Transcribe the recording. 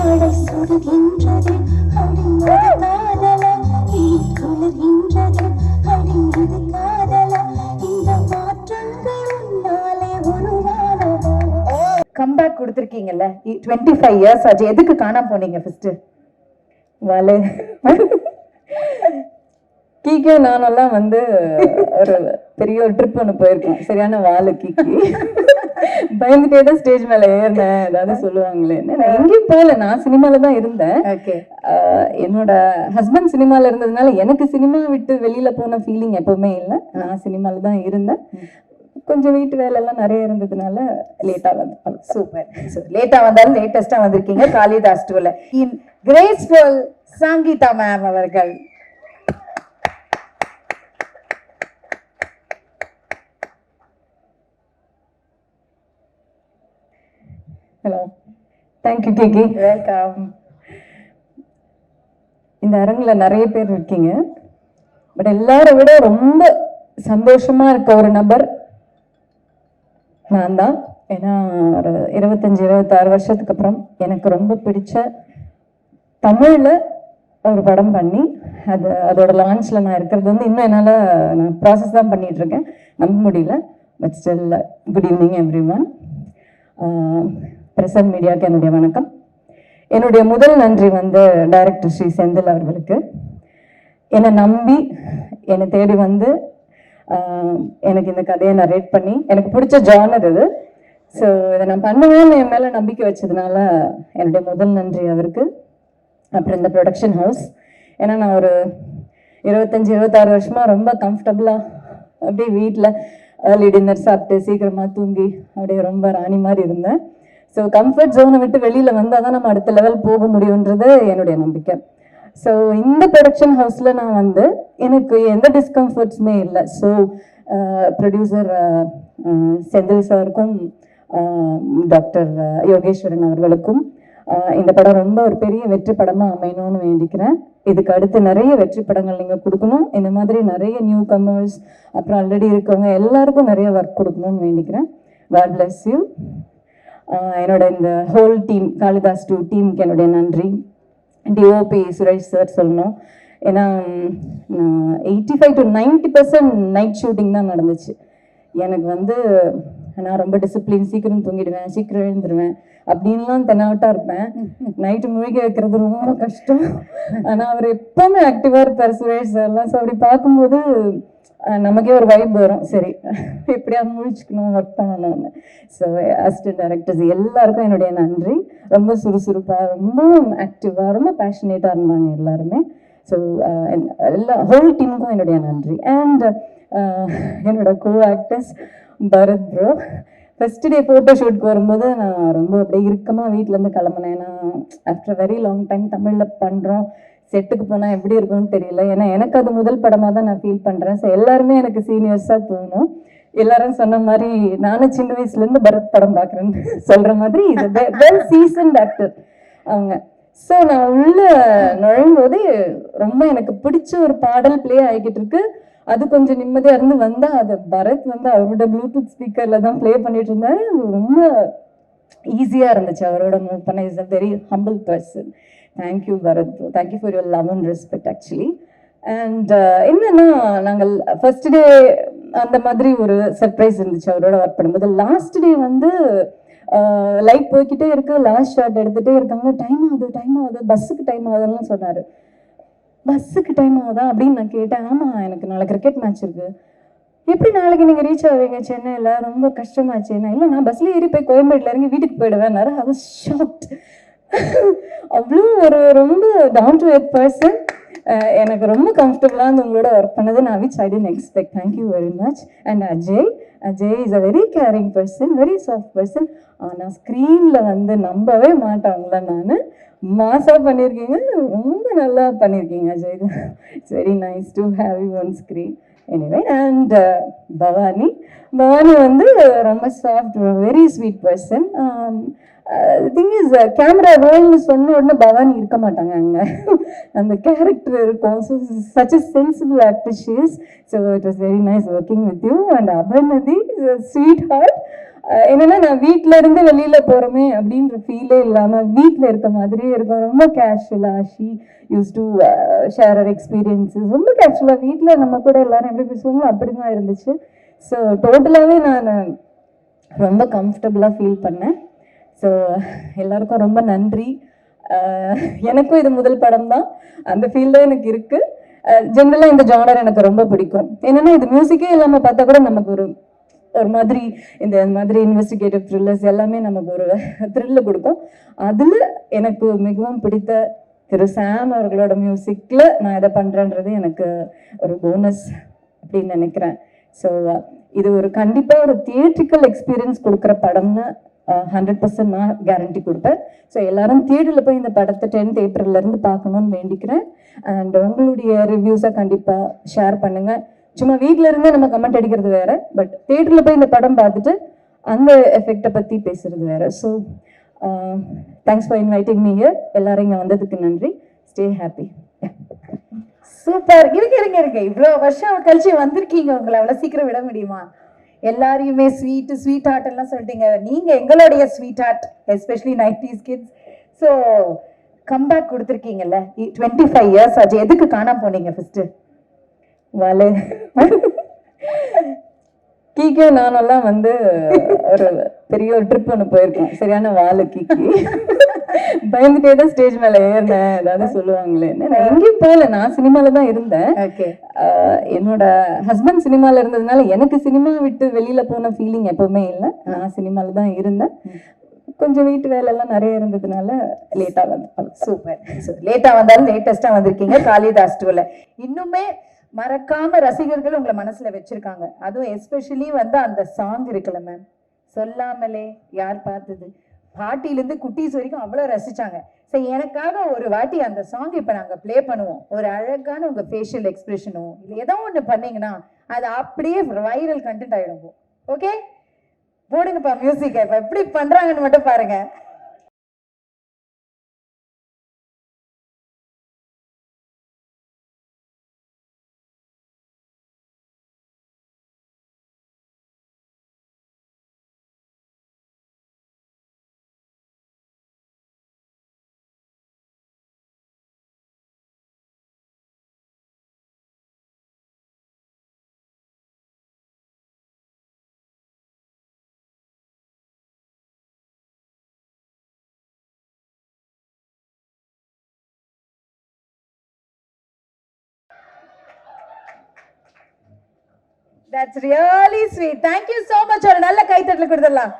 மழை சுடுகின்றது அடிமது காதலா குளிர்கின்றது அடிமது காதலா இந்த மாற்றங்கள் உன்னாலே உருவானதா. கம்பேக் கொடுத்துருக்கீங்கல்ல 25 இயர்ஸ் ஆச்சு. எதுக்கு காணாம போனீங்க ஃபர்ஸ்ட்? வாலே கீக்கே நானெல்லாம் ஒரு பெரிய ஒரு ட்ரிப் ஒன்று போயிருக்கோம். சரியான வாழை கீக்கி பயந்துட்டே தான் ஸ்டேஜ் மேல ஏறினேன். ஏதாவது சொல்லுவாங்களே. நான் எங்கேயும் போகல, நான் சினிமால தான் இருந்தேன். என்னோட ஹஸ்பண்ட் சினிமால இருந்ததுனால எனக்கு சினிமா விட்டு வெளியில போன ஃபீலிங் எப்பவுமே இல்லை. நான் சினிமால தான் இருந்தேன். கொஞ்சம் வீட்டு வேலை எல்லாம் நிறைய இருந்ததுனால லேட்டா வந்து. சூப்பர். லேட்டா வந்தாலும் லேட்டஸ்டா வந்திருக்கீங்க. காளிதாஸ் டூல கிரேஸ்ஃபுல் சங்கீதா மேம் அவர்கள். ஹலோ, தேங்க்யூ கேகி. வெல்கம். இந்த அரங்குல நிறைய பேர் இருக்கீங்க. பட் எல்லாரை விட ரொம்ப சந்தோஷமா இருக்க ஒரு நபர் நான் தான். ஏன்னா ஒரு 25-26 வருஷத்துக்கு அப்புறம் எனக்கு ரொம்ப பிடிச்ச தமிழ்ல ஒரு படம் பண்ணி அதோட லான்ச்ல நான் இருக்கிறது இன்னும் என்னால் நான் ப்ராசஸ் தான் பண்ணிட்டு இருக்கேன். நம்ப முடியல. But still good evening every one. Present மீடியாவுக்கு என்னுடைய வணக்கம். என்னுடைய முதல் நன்றி டைரக்டர் ஸ்ரீ செந்தில் அவர்களுக்கு. என்னை நம்பி என்னை தேடி எனக்கு இந்த கதையை நரேட் பண்ணி, எனக்கு பிடிச்ச ஜானர் இது, ஸோ இதை நான் பண்ணுவேன்னு என் மேலே நம்பிக்கை வச்சதுனால என்னுடைய முதல் நன்றி அவருக்கு. அப்புறம் இந்த ப்ரொடக்ஷன் ஹவுஸ், ஏன்னா நான் ஒரு 25-26 வருஷமா ரொம்ப கம்ஃபர்டபுளாக அப்படியே வீட்டில் ஏர்லி டின்னர் சாப்பிட்டு சீக்கிரமாக தூங்கி அப்படியே ரொம்ப ராணி மாதிரி இருந்தேன். ஸோ கம்ஃபர்ட் ஜோனை விட்டு வெளியில் வந்தால் தான் நம்ம அடுத்த லெவல் போக முடியுன்றது என்னுடைய நம்பிக்கை. ஸோ இந்த ப்ரொடக்ஷன் ஹவுஸில் நான் எனக்கு எந்த டிஸ்கம்ஃபர்ட்ஸுமே இல்லை. ஸோ ப்ரொடியூசர் செந்தில் சாருக்கும் டாக்டர் யோகேஸ்வரன் அவர்களுக்கும் இந்த படம் ரொம்ப ஒரு பெரிய வெற்றி படமாக அமையணும்னு வேண்டிக்கிறேன். இதுக்கு அடுத்து நிறைய வெற்றி படங்கள் நீங்கள் கொடுக்கணும். இந்த மாதிரி நிறைய நியூ கமர்ஸ் அப்புறம் ஆல்ரெடி இருக்கவங்க எல்லாருக்கும் நிறைய ஒர்க் கொடுக்கணும்னு வேண்டிக்கிறேன். God bless you. என்னோட இந்த ஹோல் டீம், காளிதாஸ் டூ டீமுக்கு என்னுடைய நன்றி. டிஓபி சுரேஷ் சார் சொல்லணும். ஏன்னா 85 to 90% நைட் ஷூட்டிங் தான் நடந்துச்சு. எனக்கு நான் ரொம்ப டிசிப்ளின், சீக்கிரம் தூங்கிடுவேன், சீக்கிரம் எழுந்துருவேன் அப்படின்லாம் தென்னாவட்டாக இருப்பேன். நைட்டு முழுக்க வைக்கிறது ரொம்ப கஷ்டம். ஆனால் அவர் எப்பவுமே ஆக்டிவாக இருப்பார் சுரேஷ் சார்லாம். ஸோ அப்படி பார்க்கும்போது நமக்கே ஒரு வைப் வரும், சரி எப்படியா முழிச்சுக்கணும், ஒர்க் பண்ணணும்னு. ஸோ அசிஸ்டன்ட் டைரக்டர்ஸ் எல்லாருக்கும் என்னுடைய நன்றி. ரொம்ப சுறுசுறுப்பாக, ரொம்ப ஆக்டிவாக, ரொம்ப பேஷனேட்டாக இருந்தாங்க எல்லாருமே. ஸோ ஹோல் டீமுக்கும் என்னுடைய நன்றி. அண்ட் என்னோட co actors Bharath bro. First day photo ஷூட்க்கு வரும்போது நான் ரொம்ப அப்படியே இறுக்கமாக வீட்டிலேருந்து கிளம்புனேன். நான் ஆஃப்டர் வெரி லாங் டைம் தமிழில் பண்ணுறோம், செட்டுக்கு போனால் எப்படி இருக்கும்னு தெரியல. ஏன்னா எனக்கு அது முதல் படமாக தான் நான் ஃபீல் பண்ணுறேன். ஸோ எல்லாருமே எனக்கு சீனியர்ஸாக தோணும். எல்லாரும் சொன்ன மாதிரி நானும் சின்ன வயசுலேருந்து பரத் படம் பார்க்குறேன்னு சொல்கிற மாதிரி இது வெல் சீசன்ட் ஆக்டர் அவங்க. ஸோ நான் உள்ள நுழையும் போது ரொம்ப எனக்கு பிடிச்ச ஒரு பாடல் பிளே ஆகிக்கிட்டு இருக்கு. அது கொஞ்சம் நிம்மதியாக இருந்து வந்தால் அது பரத் அவரோட ப்ளூடூத் ஸ்பீக்கரில் தான் ப்ளே பண்ணிட்டு இருந்தாரு. ரொம்ப ஈஸியாக இருந்துச்சு அவரோட மூவ் பண்ண. Is a very humble person. Thank you Bharath bro. Thank you for your love and respect actually. And என்னன்னா, நாங்கள் ஃபர்ஸ்ட் டே அந்த மாதிரி ஒரு சர்ப்ரைஸ் இருந்துச்சு அவரோட ஒர்க் பண்ணும்போது. லாஸ்ட் டே லைட் போய்கிட்டே இருக்கு, லாஸ்ட் ஷாட் எடுத்துகிட்டே இருக்காங்க. டைம் ஆகுது பஸ்ஸுக்கு டைம் ஆகுதுன்னு சொன்னார். பஸ்ஸுக்கு டைம் ஆகுதா அப்படின்னு நான் கேட்டேன். ஆமாம், எனக்கு நாளை கிரிக்கெட் மேட்ச் இருக்குது. எப்படி நாளைக்கு நீங்கள் ரீச் ஆவீங்க சென்னையில்? ரொம்ப கஷ்டமாச்சு. இல்லை, நான் பஸ்ஸில் ஏறி போய் கோயம்பேட்டில் இறங்கி வீட்டுக்கு போயிடுவேன்னாரு. அது ஷாக்ட். அவ்வளோ ஒரு ரொம்ப டவுன் டு எர்த் பர்சன். எனக்கு ரொம்ப கம்ஃபர்டபுளாக உங்களோட ஒர்க் பண்ணது நான் which I didn't expect. Thank you very much. And Ajay is a very caring person, very soft person. ஆனால் ஸ்க்ரீனில் நம்பவே மாட்டேன் அவங்கள. நான் மாஸாக பண்ணியிருக்கீங்க, ரொம்ப நல்லா பண்ணியிருக்கீங்க Ajay. It's very nice to have you one screen. Anyway, and Bhavani ரொம்ப soft, very sweet person. Thing is, camera ரோல்னு சொன்ன உடனே பவானி இருக்க மாட்டாங்க அங்கே, அந்த கேரக்டர் இருக்கும். So such a sensible actor she is. So it was very nice working with you. And Aparnathi is a sweetheart. என்னன்னா நான் வீட்ல இருந்து வெளியில போறோமே அப்படின்ற ஃபீலே இல்லாம வீட்ல இருக்க மாதிரியே இருக்கும். ரொம்ப கேஷுவலா ஷீ யூஸ் டு ஷேர் அவர் எக்ஸ்பீரியன்ஸஸ். ரொம்ப கேஷுவலா வீட்ல நம்ம கூட எல்லாரும் எப்படி பேசுவாங்களோ அப்படிதான் இருந்துச்சு. ஸோ டோட்டலாகவே நான் ரொம்ப கம்ஃபர்டபுளாக ஃபீல் பண்ணேன். ஸோ எல்லாருக்கும் ரொம்ப நன்றி. எனக்கும் இது முதல் படம் தான், அந்த ஃபீல் தான் எனக்கு இருக்கு. ஜென்ரலாக இந்த ஜானர் எனக்கு ரொம்ப பிடிக்கும். என்னன்னா இது மியூசிக்கே இல்லாமல் பார்த்தா கூட நமக்கு ஒரு மாதிரி இந்த மாதிரி இன்வெஸ்டிகேட்டிவ் த்ரில்லர்ஸ் எல்லாமே நமக்கு ஒரு த்ரில்ல கொடுக்கும். அதில் எனக்கு மிகவும் பிடித்த திரு சாம் அவர்களோட மியூசிக்கில் நான் இதை பண்ணுறேன்றது எனக்கு ஒரு போனஸ் அப்படின்னு நினைக்கிறேன். ஸோ இது ஒரு கண்டிப்பாக ஒரு தியேட்ரிக்கல் எக்ஸ்பீரியன்ஸ் கொடுக்குற படம்னு 100% நான் கேரண்டி கொடுப்பேன். ஸோ எல்லாரும் தியேட்டரில் போய் இந்த படத்தை 10th ஏப்ரல்லேருந்து பார்க்கணும்னு வேண்டிக்கிறேன். அண்ட் உங்களுடைய ரிவ்யூஸை கண்டிப்பாக ஷேர் பண்ணுங்கள். சும்மா வீட்டில் இருந்தே நம்ம கமெண்ட் அடிக்கிறது வேற, பட் தியேட்டரில் போய் இந்த படம் பார்த்துட்டு அந்த எஃபெக்டை பற்றி பேசுறது வேற. So thanks for inviting me here. எல்லாரும் இங்கே வந்ததுக்கு நன்றி. Stay happy. சூப்பர். இருங்க இவ்வளோ வருஷம் கழிச்சு வந்திருக்கீங்க, உங்களை அவ்வளோ சீக்கிரம் விட முடியுமா? எல்லாரையுமே ஸ்வீட் ஹார்ட் எல்லாம் சொல்லிட்டீங்க. நீங்க எங்களுடைய sweetheart, especially 90s kids. So comeback கொடுத்துருக்கீங்கல்ல, 25 இயர்ஸ் ஆச்சு. எதுக்கு காணாம போனீங்க ஃபர்ஸ்ட்? வாழை கீக்கே நானெல்லாம் ஒரு பெரிய ஒரு ட்ரிப் ஒன்று போயிருக்கோம். சரியான வாழை கீக்கி பயந்துட்டே தான் ஸ்டேஜ் மேல ஏறினேன். ஏதாவது சொல்லுவாங்களே, நான் எங்கேயும் போகல, நான் சினிமால தான் இருந்தேன். என்னோட ஹஸ்பண்ட் சினிமால இருந்ததுனால எனக்கு சினிமா விட்டு வெளியில போன ஃபீலிங் எப்பவுமே இல்லை. நான் சினிமால தான் இருந்தேன். கொஞ்சம் வீட்டு வேலை எல்லாம் நிறைய இருந்ததுனால லேட்டா வந்தேன். சூப்பர். லேட்டா வந்தாலும் லேட்டஸ்டா வந்திருக்கீங்க காளிதாஸ் 2ல. இன்னுமே மறக்காம ரசிகர்கள் உங்களை மனசுல வச்சிருக்காங்க. அதுவும் எஸ்பெஷலி அந்த சாங் இருக்குல்ல மேம், சொல்லாமலே யார் பார்த்தது, பாட்டிலேருந்து குட்டீஸ் வரைக்கும் அவ்வளோ ரசிச்சாங்க. சரி, எனக்காக ஒரு வாட்டி அந்த சாங் இப்போ நாங்கள் ப்ளே பண்ணுவோம். ஒரு அழகான உங்கள் ஃபேஷியல் எக்ஸ்பிரஷனும் இல்லை ஏதோ ஒன்று பண்ணீங்கன்னா அது அப்படியே வைரல் கண்டென்ட் ஆகிடும். ஓகே, போடுங்கப்பா மியூசிக்கை. இப்போ எப்படி பண்ணுறாங்கன்னு மட்டும் பாருங்க. That's really sweet. Thank you so much. ஒரு நல்ல கைத்தட்டல் கொடுத்துடலாம்.